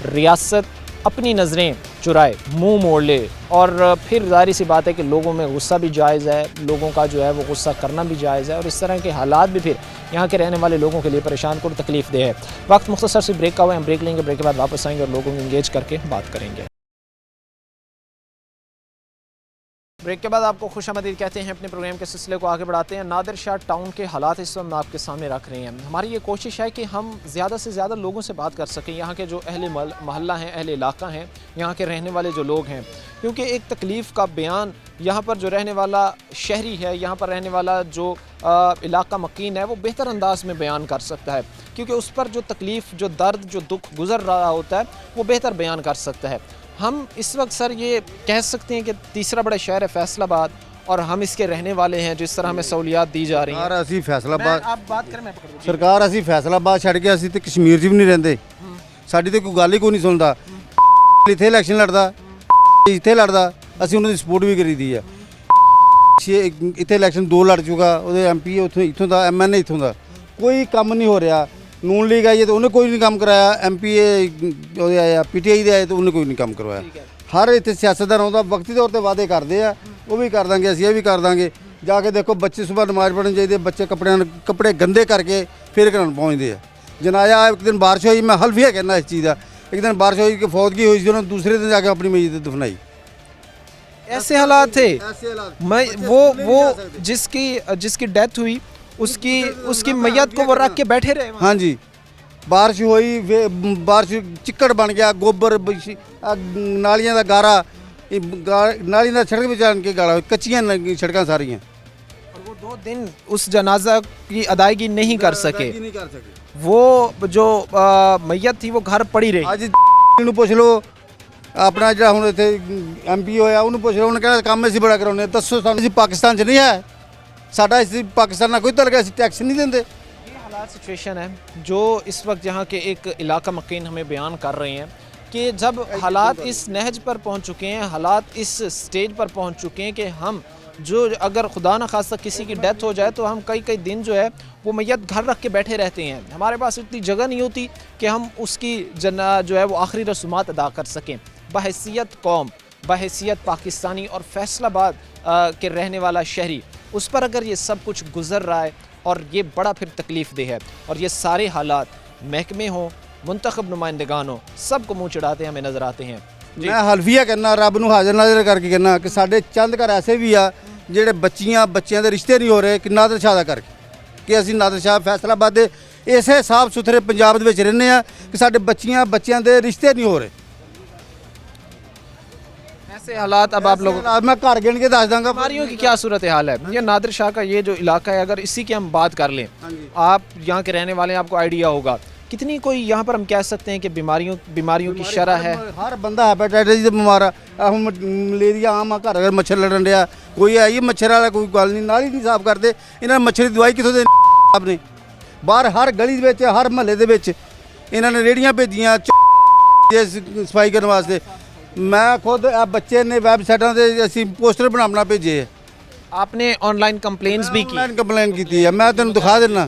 रियासत अपनी नज़रें चुराए, मुंह मोड़ ले, और फिर ज़ाहिर सी बात है कि लोगों में गुस्सा भी जायज़ है, लोगों का जो है वो गुस्सा करना भी जायज़ है, और इस तरह के हालात भी फिर यहाँ के रहने वाले लोगों के लिए परेशान को तकलीफ़ दे है। वक्त मुख्तसर से ब्रेक का हुआ है, हम ब्रेक लेंगे, ब्रेक के बाद वापस आएंगे और लोगों को इंगेज करके बात करेंगे। ब्रेक के बाद आपको खुशामदीद कहते हैं। अपने प्रोग्राम के सिलसिले को आगे बढ़ाते हैं। नादिर शाह टाउन के हालात इस वक्त आपके सामने रख रहे हैं। हमारी ये कोशिश है कि हम ज़्यादा से ज़्यादा लोगों से बात कर सकें, यहाँ के जो अहले महल्ला हैं, अहले इलाका हैं, यहाँ के रहने वाले जो लोग हैं, क्योंकि एक तकलीफ़ का बयान यहाँ पर जो रहने वाला शहरी है, यहाँ पर रहने वाला जो इलाका मकीन है, वो बेहतर अंदाज में बयान कर सकता है, क्योंकि उस पर जो तकलीफ़, जो दर्द, जो दुख गुज़र रहा होता है, वो बेहतर बयान कर सकता है। हम इस वक्त सर ये कह सकते हैं कि तीसरा बड़ा शहर है फैसलाबाद, और हम इसके रहने वाले हैं। जिस तरह हमें सहूलियात दी जा रही हैं, ਸਰਕਾਰ ਅਸੀਂ ਫੈਸਲਾਬਾਦ आप बात करें, मैं पकड़ लूँ। ਸਰਕਾਰ ਅਸੀਂ ਫੈਸਲਾਬਾਦ ਛੱਡ ਕੇ ਅਸੀਂ ਤੇ ਕਸ਼ਮੀਰ 'ਚ ਵੀ ਨਹੀਂ ਰਹਿੰਦੇ। ਸਾਡੀ ਤੇ ਕੋਈ ਗੱਲ ਹੀ ਕੋਈ ਨਹੀਂ ਸੁਣਦਾ। ਇੱਥੇ ਇਲੈਕਸ਼ਨ ਲੜਦਾ, ਇੱਥੇ ਲੜਦਾ, ਅਸੀਂ ਉਹਨਾਂ ਦੀ ਸਪੋਰਟ ਵੀ ਕਰੀਦੀ ਆ। ਇੱਥੇ ਇਲੈਕਸ਼ਨ 2 ਲੜ ਚੁੱਕਾ, ਉਹਦੇ MP ਇੱਥੋਂ ਦਾ, MNA ਇੱਥੋਂ ਦਾ, ਕੋਈ ਕੰਮ ਨਹੀਂ ਹੋ ਰਿਹਾ। ਨੂਨ ਲੀਗ ਆਈ ਹੈ ਤੇ ਉਹਨੇ ਕੋਈ ਨਹੀਂ ਕੰਮ ਕਰਾਇਆ। MP ਉਹਦੇ ਆਏ ਆ, PTI ਦੇ ਆਏ ਤੇ ਉਹਨੇ ਕੋਈ ਨਹੀਂ ਕੰਮ ਕਰਵਾਇਆ। ਹਰ ਇੱਥੇ ਸਿਆਸਤਦਾਨ ਆਉਂਦਾ, ਵਕਤੀ ਤੌਰ ਤੇ ਵਾਅਦੇ ਕਰਦੇ ਆ, ਉਹ ਵੀ ਕਰ ਦਾਂਗੇ, ਅਸੀਂ ਇਹ ਵੀ ਕਰ ਦਾਂਗੇ। ਜਾ ਕੇ ਦੇਖੋ, ਬੱਚੇ ਸਵੇਰ ਨਮਾਜ਼ ਪੜ੍ਹਨ ਚਾਹੀਦੇ, ਬੱਚੇ ਕੱਪੜੇ ਗੰਦੇ ਕਰਕੇ ਫਿਰ ਘਰਾਂ ਨੂੰ ਪਹੁੰਚਦੇ ਆ। ਜਨਾਜ਼ਾ ਇੱਕ ਦਿਨ ਬਾਰਿਸ਼ ਹੋਈ, ਮੈਂ ਹਲਫੀਆ ਕਹਿੰਦਾ ਇਸ ਚੀਜ਼ ਦਾ, ਇੱਕ ਦਿਨ ਬਾਰਿਸ਼ ਹੋਈ ਕਿ ਫੌਤਗੀ ਹੋਈ ਸੀ, ਉਹਨਾਂ ਦੂਸਰੇ ਦਿਨ ਜਾ ਕੇ ਆਪਣੀ ਮਸਜਿਦ ਤੇ ਦਫਨਾਈ। ऐसे हालात थे। मैं वो जिसकी डेथ हुई उसकी मैयत को वो रख के बैठे रहे वहाँ। हाँ जी, बारिश हुई, बारिश चिक्कड़ बन गया, गोबर, नालियां का गारा, नालियां का सड़क में जान के गाड़ा, कच्चियां सड़क सारियां। और वो 2 दिन उस जनाजा की अदायगी नहीं कर सके। नहीं कर सके। वो जो मैयत थी वो घर पड़ी रही। ਅੱਜ ਨੂੰ ਪੁੱਛ ਲਓ, ਆਪਣਾ ਜਿਹੜਾ ਹੁਣ ਇੱਥੇ MP ਹੋਇਆ ਉਹਨੂੰ ਪੁੱਛ ਲਓ, ਉਹਨੇ ਕਹਿੰਦਾ ਕੰਮ ਅਸੀਂ ਬੜਾ ਕਰਾਉਂਦੇ। ਦੱਸੋ ਸਾਨੂੰ, ਅਸੀਂ ਪਾਕਿਸਤਾਨ 'ਚ ਨਹੀਂ ਹੈ, ਸਾਡਾ ਇਸ ਪਾਕਿस्तान ਨਾਲ कोई तलक, ਅਸੀਂ टैक्स नहीं देंगे। ये हालात सिचुएशन है जो इस वक्त यहाँ के एक इलाका मकीन हमें बयान कर रहे हैं कि जब हालात इस नहज पर पहुँच चुके हैं, हालात इस स्टेज पर पहुँच चुके हैं कि हम जो अगर खुदा न खास्ता किसी की डेथ हो जाए तो हम कई दिन जो है वो मैयत घर रख के बैठे रहते हैं। हमारे पास इतनी जगह नहीं होती कि हम उसकी जो है वो आखिरी रसूमात अदा कर सकें। बहैसियत कौम, बहैसियत पाकिस्तानी और फैसलाबाद के रहने वाला शहरी, उस पर अगर ये सब कुछ गुजर रहा है और ये बड़ा फिर तकलीफ़ दे है, और ये सारे हालात महकमे हों, मुंतखब नुमाइंदगान हो, सबको मुँह चढ़ाते हमें नज़र आते हैं। मैं हल्फीਆ कहना, ਰੱਬ ਨੂੰ ਹਾਜ਼ਰ ਨਾਜ਼ਰ ਕਰਕੇ कहना कि ਸਾਡੇ ਚੰਦ ਘਰ ਐਸੇ ਵੀ ਆ ਜਿਹੜੇ ਬੱਚਿਆਂ ਦੇ ਰਿਸ਼ਤੇ ਨਹੀਂ ਹੋ ਰਹੇ, ਕਿ ਨਾਦਰ ਸ਼ਾਹ ਦਾ ਕਰਕੇ, ਕਿ ਅਸੀਂ ਨਾਦਰ ਸ਼ਾਹ ਫੈਸਲਾਬਾਦ ਦੇ ਇਸੇ ਸਾਫ ਸੁਥਰੇ ਪੰਜਾਬ ਦੇ ਵਿੱਚ ਰਹਿੰਦੇ ਆ ਕਿ ਸਾਡੇ ਬੱਚਿਆਂ ਦੇ ਰਿਸ਼ਤੇ ਨਹੀਂ ਹੋ ਰਹੇ। ऐसे हालात अब आप लोगों मैं घर गिन के दस दूंगा। बीमारियों की क्या सूरत हाल है? ये नादिर शाह का ये जो इलाका है, अगर इसी की हम बात कर लें, आप यहाँ के रहने वाले हैं, आपको आइडिया होगा कितनी कोई यहाँ पर हम कह सकते हैं कि बीमारियों की शरह है। हर बंदा हैपेटाइटिस से बीमार आ, ਹੁਣ ਮਲੇਰੀਆ ਆਮ ਆ, ਘਰ ਘਰ ਮੱਛਰ ਲੜਨ ਰਿਹਾ, ਕੋਈ ਹੈ ਇਹ ਮੱਛਰ ਵਾਲਾ ਕੋਈ ਗੱਲ ਨਹੀਂ, ਨਾਲ ਹੀ ਨਹੀਂ ਸਾਫ਼ ਕਰਦੇ। ਇਹਨਾਂ ਨੇ ਮੱਛਰ ਦੀ ਦਵਾਈ ਕਿੱਥੋਂ ਦੇ ਆਪਣੇ ਬਾਹਰ ਹਰ ਗਲੀ ਦੇ ਵਿੱਚ, ਹਰ ਮਹੱਲੇ ਦੇ ਵਿੱਚ ਇਹਨਾਂ ਨੇ ਰੇੜੀਆਂ ਭੇਜੀਆਂ ਸਫਾਈ ਕਰਨ ਵਾਸਤੇ। ਮੈਂ ਖੁਦ ਆ ਬੱਚੇ ਨੇ ਵੈਬਸਾਈਟਾਂ ਤੇ ਅਸੀਂ ਪੋਸਟਰ ਬਣਾਉਣਾ ਭੇਜੇ ਹੈ। आपने ऑनलाइन कंप्लेंट्स भी की? ऑनलाइन कंप्लेन की है, मैं तेन दिखा देना।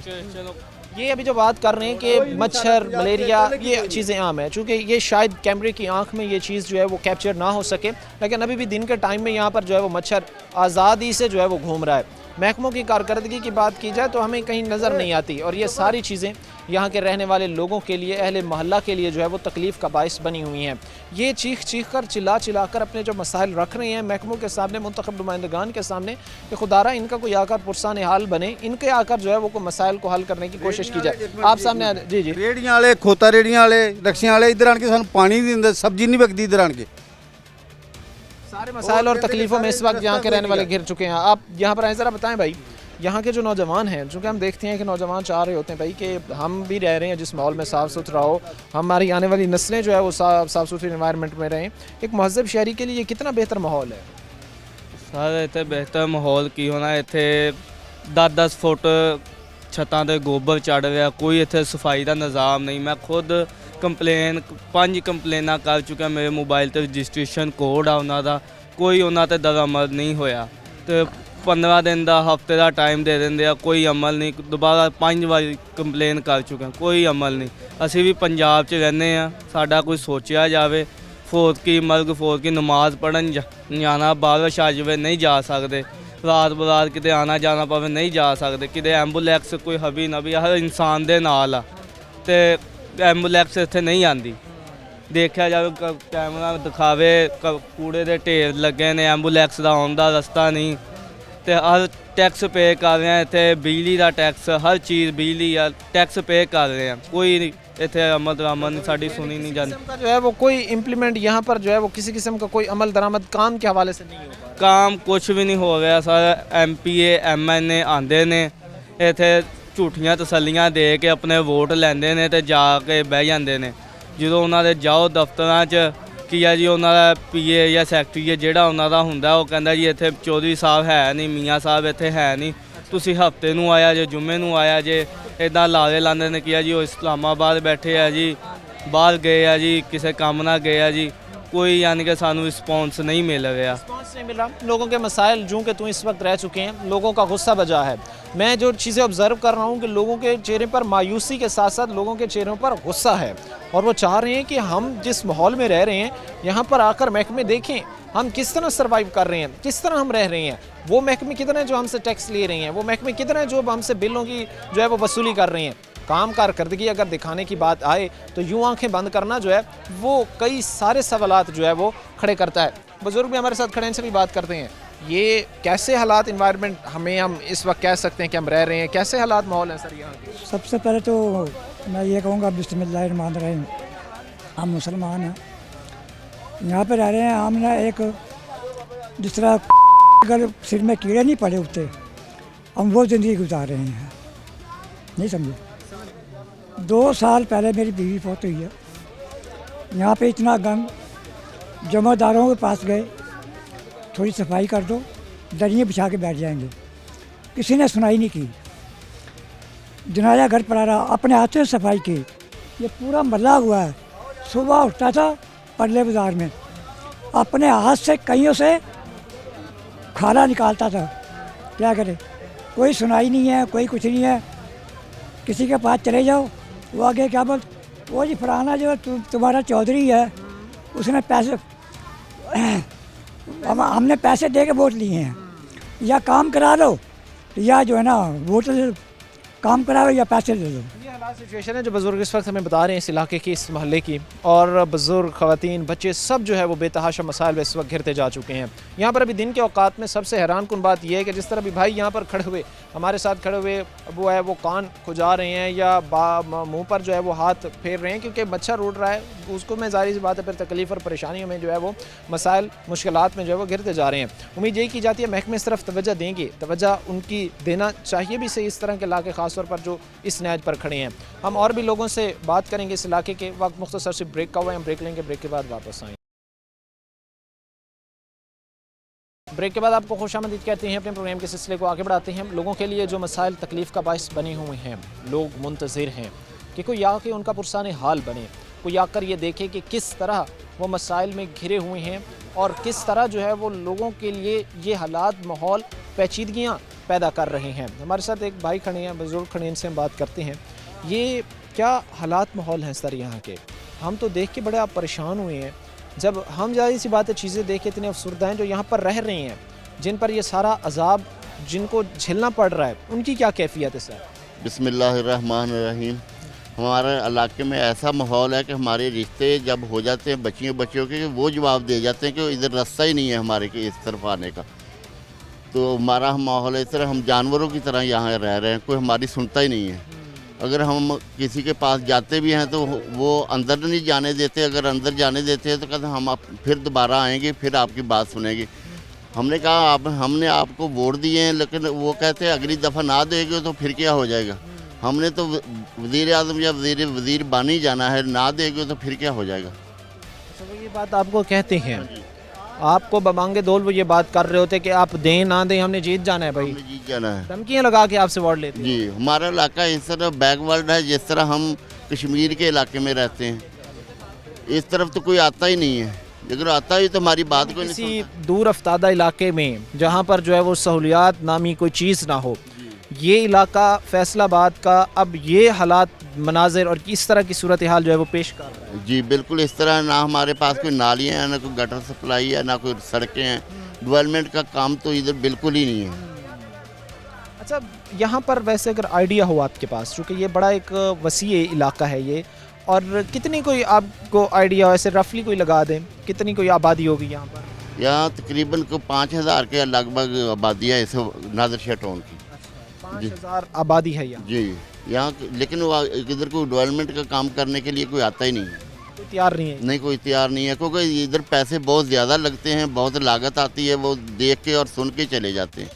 ये अभी जो बात कर रहे हैं कि मच्छर, मलेरिया, ये चीज़ें आम है, चूँकि ये शायद कैमरे की आंख में ये चीज़ जो है वो कैप्चर ना हो सके, लेकिन अभी भी दिन के टाइम में यहाँ पर जो है वो मच्छर आज़ादी से जो है वो घूम रहा है। महकमों की कारकर्दगी की बात की जाए तो हमें कहीं नज़र नहीं आती, और ये सारी चीज़ें यहाँ के रहने वाले लोगों के लिए, अहले मोहल्ला के लिए जो है वो तकलीफ़ का बाइस बनी हुई हैं। ये चीख कर चिल्ला कर अपने जो मसाइल रख रहे हैं महकमों के सामने, मुंतखब नुमाइंदगान के सामने, कि खुदारा इनका कोई आकर पुरसान हाल बने, इनके आकर जो है वो कोई मसाइल को हल करने की कोशिश की जाए। आप सामने जी जी ਰੇੜੀਆਂ ਵਾਲੇ, ਖੋਤਾ ਰੇੜੀਆਂ ਵਾਲੇ, ਰਕਸ਼ਿਆਂ ਵਾਲੇ ਇੱਧਰ ਆਣ ਕੇ ਸਾਨੂੰ ਪਾਣੀ ਨਹੀਂ ਦਿੰਦੇ, ਸਬਜ਼ੀ नहीं बिकती ਇੱਧਰ ਆਣ ਕੇ। सारे मसाइल और तकलीफ़ों में इस वक्त यहाँ के रहने वाले घिर चुके हैं। आप यहाँ पर आए, ज़रा बताएं भाई, यहाँ के जो नौजवान हैं, चूँकि हम देखते हैं कि नौजवान चाह रहे होते हैं भाई कि हम भी रह रहे हैं जिस माहौल में साफ़ सुथरा हो, हमारी आने वाली नस्लें जो है वो साफ़ सुथरी इन्वायरमेंट में रहें, एक महज़ब शहरी के लिए ये कितना बेहतर माहौल है? ਸਾਰੇ ਇੱਥੇ ਬਿਹਤਰ ਮਾਹੌਲ ਕੀ ਹੋਣਾ, ਇੱਥੇ 10-10 ਫੁੱਟ ਛੱਤਾਂ ਤੇ ਗੋਬਰ ਚੜ ਰਿਹਾ, ਕੋਈ ਇੱਥੇ ਸਫਾਈ ਦਾ ਨਿਜ਼ਾਮ ਨਹੀਂ। ਮੈਂ ਖੁਦ 5 ਕੰਪਲੇਨਾਂ ਕਰ ਚੁੱਕਾ, ਮੇਰੇ ਮੋਬਾਈਲ ਤੇ ਰਜਿਸਟ੍ਰੇਸ਼ਨ ਕੋਡ ਆ ਉਹਨਾਂ ਦਾ, ਕੋਈ ਉਹਨਾਂ ਤੇ ਦਰਅਮਲ ਨਹੀਂ ਹੋਇਆ। ਤੇ 15 ਦਿਨ ਦਾ, ਹਫਤੇ ਦਾ ਟਾਈਮ ਦੇ ਦਿੰਦੇ ਆ, ਕੋਈ ਅਮਲ ਨਹੀਂ। ਦੁਬਾਰਾ 5 ਵਾਰੀ ਕੰਪਲੇਨ ਕਰ ਚੁੱਕਾ, ਕੋਈ ਅਮਲ ਨਹੀਂ। ਅਸੀਂ ਵੀ ਪੰਜਾਬ 'ਚ ਰਹਿੰਦੇ ਆ, ਸਾਡਾ ਕੋਈ ਸੋਚਿਆ ਜਾਵੇ। ਮਰਗ ਫੌਤ ਕੀ ਨਮਾਜ਼ ਪੜ੍ਹਨ ਜਾਣਾ, ਬਾਰਿਸ਼ ਆ ਜਾਵੇ ਨਹੀਂ ਜਾ ਸਕਦੇ, ਰਾਤ ਬਰਾਤ ਕਿਤੇ ਆਣਾ ਜਾਣਾ ਪਵੇ ਨਹੀਂ ਜਾ ਸਕਦੇ, ਕਿਤੇ ਐਂਬੂਲੈਂਸ ਕੋਈ ਹਬੀ ਨਬੀ ਹਰ ਇਨਸਾਨ ਦੇ ਨਾਲ ਆ, ਤੇ ਐਂਬੂਲੈਂਸ ਇੱਥੇ ਨਹੀਂ ਆਂਦੀ। ਦੇਖਿਆ ਜਾਵੇ ਕੈਮਰਾ ਦਿਖਾਵੇ, ਕੂੜੇ ਦੇ ਢੇਰ ਲੱਗੇ ਨੇ, ਐਂਬੂਲੈਂਸ ਦਾ ਆਉਣ ਦਾ ਰਸਤਾ ਨਹੀਂ, ਤੇ ਹਰ ਟੈਕਸ ਪੇ ਕਰ ਰਹੇ ਆ ਇੱਥੇ, ਬਿਜਲੀ ਦਾ ਟੈਕਸ, ਹਰ ਚੀਜ਼ ਬਿਜਲੀ ਆ, ਟੈਕਸ ਪੇ ਕਰ ਰਹੇ ਆ, ਕੋਈ ਨਹੀਂ ਇੱਥੇ ਅਮਲ ਦਰਾਮਦ ਸਾਡੀ ਸੁਣੀ ਨਹੀਂ ਜਾਂਦੀ। का जो है वो कोई इम्प्लीमेंट यहाँ पर जो है वो किसी किस्म का कोई अमल दरामद काम के हवाले से नहीं हो पा रहा। काम कुछ भी नहीं हो ਰਿਹਾ ਸਰ। MPA MNA ਆਉਂਦੇ ਨੇ ਇੱਥੇ, ਝੂਠੀਆਂ ਤਸੱਲੀਆਂ ਦੇ ਕੇ ਆਪਣੇ ਵੋਟ ਲੈਂਦੇ ਨੇ ਤੇ ਜਾ ਕੇ ਬਹਿ ਜਾਂਦੇ ਨੇ। ਜਦੋਂ ਉਹਨਾਂ ਦੇ ਜਾਓ ਦਫ਼ਤਰਾਂ 'ਚ, ਕੀ ਆ ਜੀ ਉਹਨਾਂ ਦਾ PA ਜਾਂ ਸੈਕਟਰੀ ਜਿਹੜਾ ਉਹਨਾਂ ਦਾ ਹੁੰਦਾ, ਉਹ ਕਹਿੰਦਾ ਜੀ ਇੱਥੇ ਚੌਧਰੀ ਸਾਹਿਬ ਹੈ ਨਹੀਂ, ਮੀਆਂ ਸਾਹਿਬ ਇੱਥੇ ਹੈ ਨਹੀਂ, ਤੁਸੀਂ ਹਫਤੇ ਨੂੰ ਆਇਆ ਜੇ, ਜੁਮੇ ਨੂੰ ਆਇਆ ਜੇ, ਇੱਦਾਂ ਲਾਰੇ ਲਾਉਂਦੇ ਨੇ। ਕੀ ਆ ਜੀ ਉਹ ਇਸਲਾਮਾਬਾਦ ਬੈਠੇ ਆ ਜੀ, ਬਾਹਰ ਗਏ ਆ ਜੀ, ਕਿਸੇ ਕੰਮ ਨਾਲ ਗਏ ਆ ਜੀ, कोई यानी कि सानू रिस्पॉन्स नहीं मिल रहा। रिस्पॉन्स नहीं मिल रहा। लोगों के मसाइल जो कि तुम इस वक्त रह चुके हैं, लोगों का गुस्सा बजा है। मैं जो चीज़ें ऑब्ज़र्व कर रहा हूँ कि लोगों के चेहरे पर मायूसी के साथ साथ लोगों के चेहरों पर गुस्सा है, और वो चाह रहे हैं कि हम जिस माहौल में रह रहे हैं यहाँ पर आकर महकमे देखें हम किस तरह सर्वाइव कर रहे हैं, किस तरह हम रह रहे हैं। वो महकमे कितने जो हमसे टैक्स ले रहे हैं, वो महकमे कितने जो हमसे बिलों की जो है वो वसूली कर रहे हैं। काम कारकर्दगी अगर दिखाने की बात आए तो यूँ आंखें बंद करना जो है वो कई सारे सवालात जो है वो खड़े करता है। बुज़ुर्ग भी हमारे साथ खड़े हैं, इनसे भी बात करते हैं। ये कैसे हालात इन्वायरमेंट हमें हम इस वक्त कह सकते हैं कि हम रह रहे हैं, कैसे हालात माहौल हैं सर यहाँ के? सबसे पहले तो मैं ये कहूँगा बिस्मिल्लाहिर्रहमानिर्रहीम, हम मुसलमान हैं, यहाँ पे रह रहे हैं। हम ना एक जिस तरह अगर सिर में कीड़े नहीं पड़े होते, हम वो ज़िंदगी गुजार रहे हैं, नहीं समझे। 2 साल पहले मेरी बीवी फौत हुई है। यहाँ पे इतना गंद, जमादारों के पास गए, थोड़ी सफाई कर दो, दरियाँ बिछा के बैठ जाएंगे, किसी ने सुनाई नहीं की। जनाजा घर पर आ रहा, अपने हाथ से सफाई की। ये पूरा मल्ला हुआ है। सुबह उठता था परले बाज़ार में, अपने हाथ से कईयों से खाना निकालता था। क्या करे, कोई सुनाई नहीं है, कोई कुछ नहीं है। किसी के पास चले जाओ, वो आगे क्या बोल, वो जी फलाना जो तुम्हारा चौधरी है, उसने पैसे हमने पैसे दे के वोट लिए हैं, या काम करा लो, या जो है ना वोट काम कराओ या पैसे दे दो। ये हालात सिचुएशन है जो बुज़ुर्ग इस वक्त हमें बता रहे हैं इस इलाके की, इस महल्ले की। और बुज़ुर्ग, ख़वातीन, बच्चे सब जो है वो बेतहाशा मसाइल में इस वक्त घिरते जा चुके हैं। यहाँ पर अभी दिन के औकात में सबसे हैरान कुन बात यह है कि जिस तरह भी भाई यहाँ पर खड़े हुए, हमारे साथ खड़े हुए वो है वो कान खुजा रहे हैं या मुँह पर जो है वो हाथ फेर रहे हैं क्योंकि मच्छर उड़ रहा है, उसको मैं ज़ाहिर सी बात है फिर तकलीफ़ और परेशानियों में जो है वो मसाइल मुश्किलात में जो है वो घिरते जा रहे हैं। उम्मीद यही की जाती है महकमे इस तरफ तवज्जो देंगे, तवज्जो उनकी देना चाहिए भी सही। इस तरह के इलाके ख़ास तौर पर जो इस नहज पर खड़े हैं, हम और भी लोगों से बात करेंगे इस इलाके के। वक्त मुख्तसर से ब्रेक का हुआ है, हम ब्रेक लेंगे, ब्रेक के बाद वापस आएंगे। ब्रेक के बाद आपको खुशामदीद कहते हैं। अपने प्रोग्राम के सिलसिले को आगे बढ़ाते हैं। लोगों के लिए जो मसाइल तकलीफ़ का बायस बने हुए हैं, लोग मुंतज़िर हैं कि कोई आके उनका पुरसान हाल बने, कोई आकर ये देखे कि किस तरह वो मसाइल में घिरे हुए हैं और किस तरह जो है वो लोगों के लिए ये हालात, माहौल, पेचीदगियाँ पैदा कर रहे हैं। हमारे साथ एक भाई खड़े हैं, बुज़ुर्ग खड़े हैं, इनसे हम बात करते हैं। ये क्या हालात माहौल हैं सर यहाँ के? हम तो देख के बड़े आप परेशान हुए हैं। जब हम ज़ाहिर सी बात है चीज़ें देख के इतने अफसरदा हैं जो यहाँ पर रह रहे हैं, जिन पर ये सारा अजाब जिनको झेलना पड़ रहा है, उनकी क्या कैफियत है सर? बिस्मिल्लाहिर्रहमानिर्रहीम। हमारे इलाके में ऐसा माहौल है कि हमारे रिश्ते जब हो जाते हैं बच्चियों के, वो जवाब दे जाते हैं कि इधर रास्ता ही नहीं है हमारे के इस तरफ आने का। तो हमारा माहौल इस तरह, हम जानवरों की तरह यहाँ रह रहे हैं, कोई हमारी सुनता ही नहीं है। अगर हम किसी के पास जाते भी हैं तो वो अंदर नहीं जाने देते, अगर अंदर जाने देते हैं तो कहते हैं हम आप फिर दोबारा आएंगे, फिर आपकी बात सुनेंगे। हमने कहा हमने आपको वोट दिए हैं, लेकिन वो कहते हैं अगली दफ़ा ना देंगे तो फिर क्या हो जाएगा। हमने तो वज़ीर आज़म या वज़ीर बानी जाना है, ना देंगे तो फिर क्या हो जाएगा। अच्छा, वो ये बात आपको कहते हैं, आपको बमांगे दौल वो ये बात कर रहे होते कि आप दें ना दें, हमने जीत जाना है भाई, हमने जीत जाना है। धमकियाँ लगा के आपसे वोट लेते हैं। जी, हमारा इलाका इस तरह बैकवर्ड है, जिस तरह हम कश्मीर के इलाके में रहते हैं, इस तरफ तो कोई आता ही नहीं है। अगर आता ही तो हमारी बात को नहीं किसी सुनता। दूर अफ्तादा इलाके में जहाँ पर जो है वो सहूलियात नामी कोई चीज़ ना हो, ये इलाका फैसलाबाद का अब ये हालात, मनाजिर और इस तरह की सूरत हाल जो है वो पेश कर रहा है। जी बिल्कुल, इस तरह ना हमारे पास कोई नालियाँ हैं, ना कोई गटर सप्लाई है, ना कोई सड़कें हैं। डेवलपमेंट का काम तो इधर बिल्कुल ही नहीं है। अच्छा, यहाँ पर वैसे अगर आइडिया हो आपके पास, चूँकि ये बड़ा एक वसी इलाका है ये, और कितनी कोई आपको आइडिया हो, ऐसे रफली कोई लगा दें, कितनी कोई आबादी होगी यहाँ पर? यहाँ तकरीबन को 5000 के लगभग आबादी है इस नादिर शाह टाउन की। 5000 आबादी है यहाँ। जी, यहाँ लेकिन वो इधर को डेवलपमेंट का काम करने के लिए कोई आता ही नहीं है। कोई तैयार नहीं है। नहीं, कोई तैयार नहीं है, क्योंकि इधर पैसे बहुत ज़्यादा लगते हैं, बहुत लागत आती है, वो देख के और सुन के चले जाते हैं।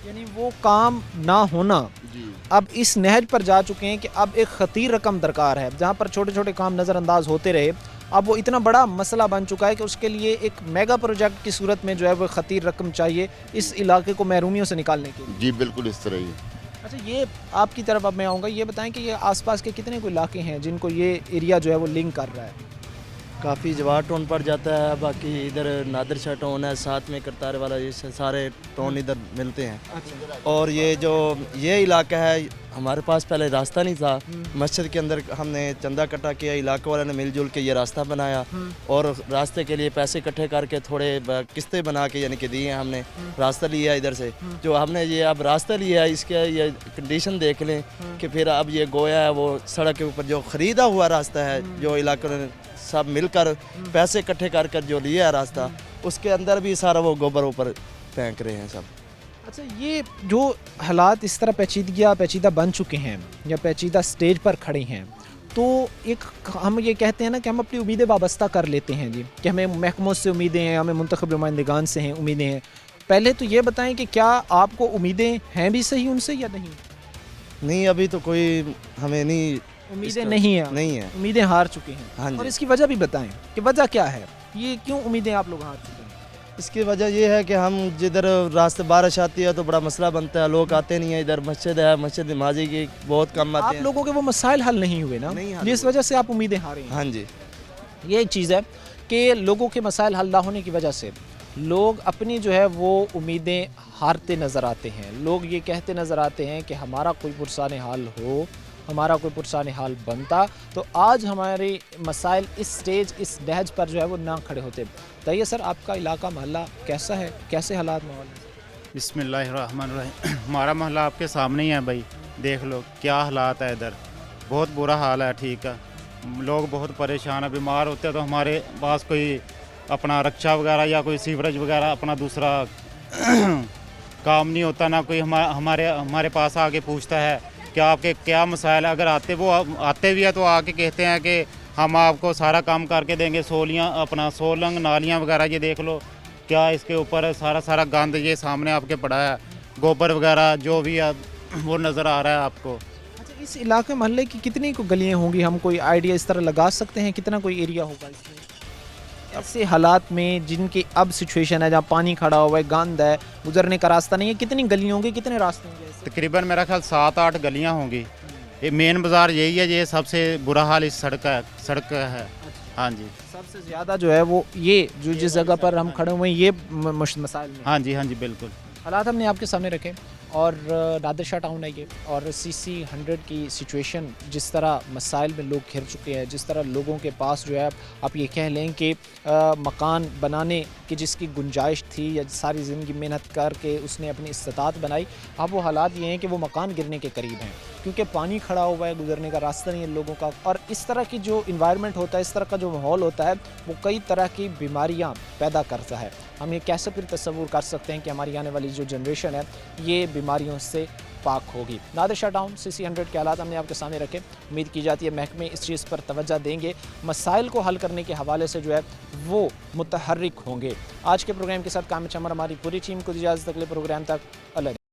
यानी वो काम ना होना जी अब इस नहज पर जा चुके हैं कि अब एक खतीर रकम दरकार है। जहाँ पर छोटे छोटे काम नज़रअंदाज होते रहे, अब वो इतना बड़ा मसला बन चुका है कि उसके लिए एक मेगा प्रोजेक्ट की सूरत में जो है वो खतीर रकम चाहिए इस इलाके को महरूमियों से निकालने के लिए। जी बिल्कुल इस तरह ही है। अच्छा, ये आपकी तरफ अब मैं आऊँगा, ये बताएं कि ये आसपास के कितने कोई इलाके हैं जिनको ये एरिया जो है वो लिंक कर रहा है? काफ़ी जवाहर टाउन पड़ जाता है, बाकी इधर नादिर शाह टाउन है, साथ में करतार वाला, ये सारे टाउन इधर मिलते हैं। और ये इलाका है, हमारे पास पहले रास्ता नहीं था, मस्जिद के अंदर हमने चंदा इकट्ठा किया, इलाके वालों ने मिलजुल के ये रास्ता बनाया, और रास्ते के लिए पैसे इकट्ठे करके थोड़े किस्तें बना के यानी कि दिए हमने, रास्ता लिया इधर से। जो हमने ये अब रास्ता लिया है, इसके ये कंडीशन देख लें कि फिर अब ये गोया है वो सड़क के ऊपर जो ख़रीदा हुआ रास्ता है, जो इलाकों ने सब मिलकर पैसे इकट्ठे कर जो लिया है रास्ता, उसके अंदर भी सारा वो गोबर ऊपर फेंक रहे हैं सब। अच्छा, ये जो हालात इस तरह पेचीदा बन चुके हैं या पेचीदा स्टेज पर खड़े हैं, तो एक हम ये कहते हैं ना कि हम अपनी उम्मीदें वाबस्ता कर लेते हैं जी, कि हमें महकमों से उम्मीदें हैं, हमें मुंतखब नुमाइंदगान से हैं उम्मीदें हैं। पहले तो ये बताएं कि क्या आपको उम्मीदें हैं भी सही उनसे या नहीं? नहीं, अभी तो कोई हमें नहीं उम्मीदें नहीं है, उम्मीदें हार चुके हैं। हाँ जी। और इसकी वजह भी बताएं कि वजह क्या है, ये क्यों उम्मीदें आप लोग हार चुके हैं? इसकी वजह ये है कि हम जिधर रास्ते बारिश आती है तो बड़ा मसला बनता है, लोग आते नहीं है। इधर मस्जिद है, मस्जिद नमाजी की बहुत कम आते आप हैं। लोगों के वो मसाइल हल नहीं हुए ना, नहीं हल जिस वजह से आप उम्मीदें हारे हैं। हाँ जी, ये एक चीज़ है कि लोगों के मसाइल हल ना होने की वजह से लोग अपनी जो है वो उम्मीदें हारते नज़र आते हैं। लोग ये कहते नज़र आते हैं कि हमारा कोई पुरसान हाल हो, हमारा कोई पुरसान हाल बनता तो आज हमारे मसाइल इस स्टेज, इस नहज पर जो है वो ना खड़े होते। बताइए सर, आपका इलाका मोहल्ला कैसा है, कैसे हालात माहौल है? बिस्मिल्लाहिर्रहमानिर्रहीम। हमारा मोहल्ला आपके सामने ही है भाई, देख लो क्या हालात है इधर, बहुत बुरा हाल है। ठीक है, लोग बहुत परेशान हैं, बीमार होते हैं तो हमारे पास कोई अपना रक्षा वगैरह या कोई सीवरेज वगैरह अपना दूसरा काम नहीं होता, ना कोई हमारे पास आके पूछता है क्या आपके क्या मसाइल है। अगर आते भी है तो आके कहते हैं कि हम आपको सारा काम करके देंगे। सोलंग नालियाँ वगैरह ये देख लो क्या इसके ऊपर सारा गंद ये सामने आपके पड़ा है, गोबर वगैरह जो भी है वो नज़र आ रहा है आपको। अच्छा, इस इलाके मोहल्ले की कितनी को गलियाँ होंगी, हम कोई आइडिया इस तरह लगा सकते हैं, कितना कोई एरिया होगा इसमें ऐसे हालात में जिनकी अब सिचुएशन है, जहाँ पानी खड़ा हुआ है, गंद है, गुजरने का रास्ता नहीं है? कितनी गलियाँ होंगी, कितने रास्ते होंगे ऐसे? तकरीबन मेरा ख्याल 7-8 गलियाँ होंगी। ये मेन बाज़ार यही है, ये सबसे बुरा हाल इस सड़क है। हाँ जी, सबसे ज़्यादा जो है वो ये जो जिस जगह पर हम खड़े हुए हैं ये मसाइल में। हाँ जी बिल्कुल। हालात हमने आपके सामने रखे और नादिर शाह टाउन है ये, और CC 100 की सिचुएशन, जिस तरह मसाइल में लोग घिर चुके हैं, जिस तरह लोगों के पास जो है आप ये कह लें कि मकान बनाने की जिसकी गुंजाइश थी या सारी ज़िंदगी मेहनत करके उसने अपनी इस्तात बनाई, अब वो हालात ये हैं कि वो मकान गिरने के करीब हैं। क्योंकि पानी खड़ा हुआ है, गुजरने का रास्ता नहीं है लोगों का। और इस तरह की जो इन्वायरमेंट होता है, इस तरह का जो माहौल होता है, वो कई तरह की बीमारियां पैदा करता है। हम ये कैसे फिर तसव्वुर कर सकते हैं कि हमारी आने वाली जो जनरेशन है ये बीमारियों से पाक होगी। नादिर शाह टाउन CC 100 के हालात हमने आपके सामने रखे। उम्मीद की जाती है महकमे इस चीज़ पर तवज्जो देंगे, मसाइल को हल करने के हवाले से जो है वो मुतहर्रिक होंगे। आज के प्रोग्राम के साथ कामिल चमर हमारी पूरी टीम को इजाज़त, अगले प्रोग्राम तक अल्लाह।